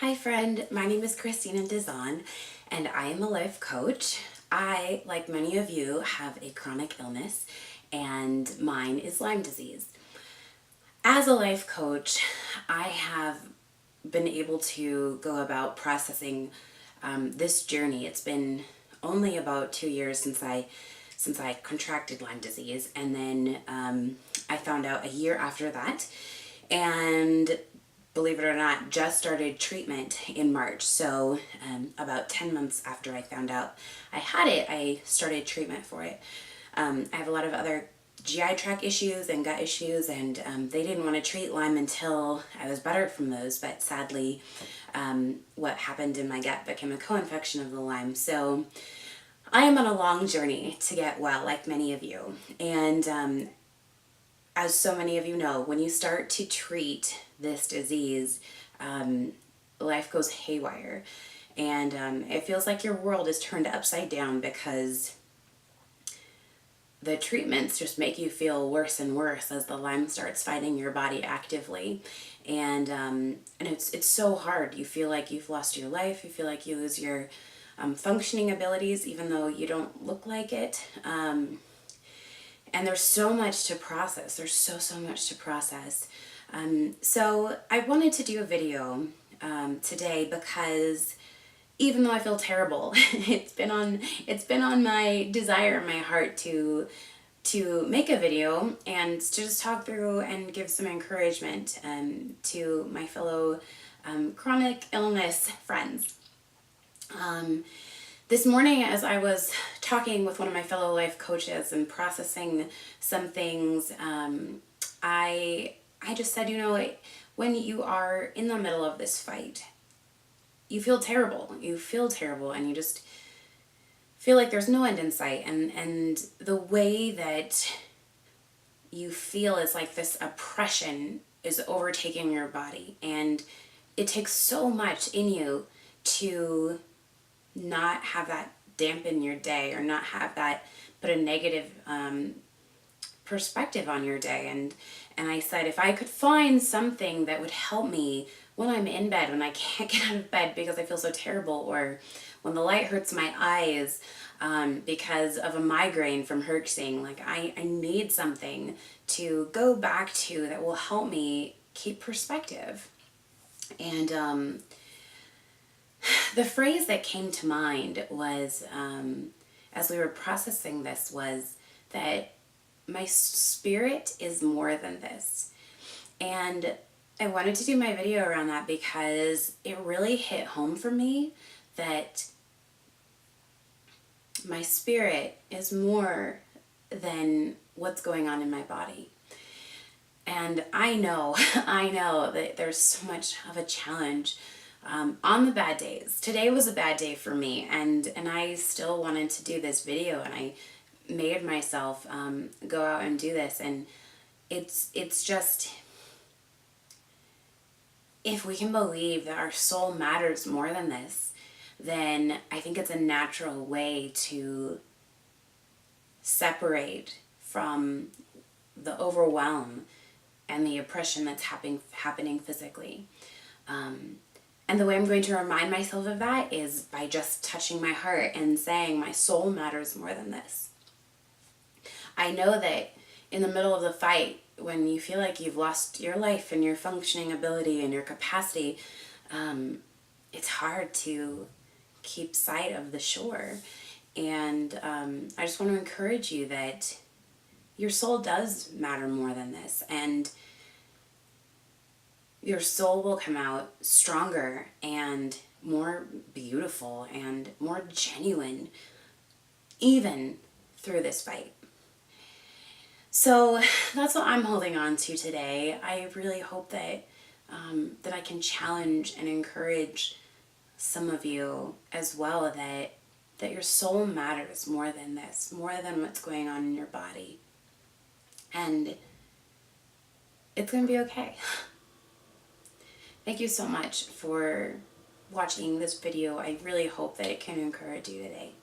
Hi friend, my name is Christina and I am a life coach. I, like many of you, have a chronic illness and mine is Lyme disease. As a life coach, I have been able to go about processing this journey. It's been only about 2 years since I contracted Lyme disease, and then I found out a year after that, and believe it or not, just started treatment in March. So about 10 months after I found out I had it, I started treatment for it. I have a lot of other GI tract issues and gut issues, and they didn't want to treat Lyme until I was better from those, but sadly what happened in my gut became a co-infection of the Lyme. So I am on a long journey to get well, like many of you. And as so many of you know, when you start to treat this disease, life goes haywire. And it feels like your world is turned upside down because the treatments just make you feel worse and worse as the Lyme starts fighting your body actively. And it's so hard. You feel like you've lost your life. You feel like you lose your functioning abilities, even though you don't look like it. And there's so much to process. There's so much to process. So I wanted to do a video today because even though I feel terrible, it's been on my desire, my heart to make a video and to just talk through and give some encouragement to my fellow chronic illness friends. This morning, as I was talking with one of my fellow life coaches and processing some things, I just said, when you are in the middle of this fight, you feel terrible. You feel terrible, and you just feel like there's no end in sight. And the way that you feel is like this oppression is overtaking your body, and it takes so much in you to not have that dampen your day or not have that put a negative perspective on your day. And I said, if I could find something that would help me when I'm in bed, when I can't get out of bed because I feel so terrible, or when the light hurts my eyes because of a migraine from herxing, like I need something to go back to that will help me keep perspective. And the phrase that came to mind was, as we were processing this, was that my spirit is more than this. And I wanted to do my video around that because it really hit home for me that my spirit is more than what's going on in my body. And I know that there's so much of a challenge on the bad days. Today was a bad day for me, and I still wanted to do this video, and I made myself go out and do this. And it's just, if we can believe that our soul matters more than this, then I think it's a natural way to separate from the overwhelm and the oppression that's happening physically. And the way I'm going to remind myself of that is by just touching my heart and saying my soul matters more than this. I know that in the middle of the fight, when you feel like you've lost your life and your functioning ability and your capacity, it's hard to keep sight of the shore. And I just want to encourage you that your soul does matter more than this, and your soul will come out stronger and more beautiful and more genuine even through this fight. So that's what I'm holding on to today. I really hope that that I can challenge and encourage some of you as well, that your soul matters more than this, more than what's going on in your body. And it's going to be okay. Thank you so much for watching this video. I really hope that it can encourage you today.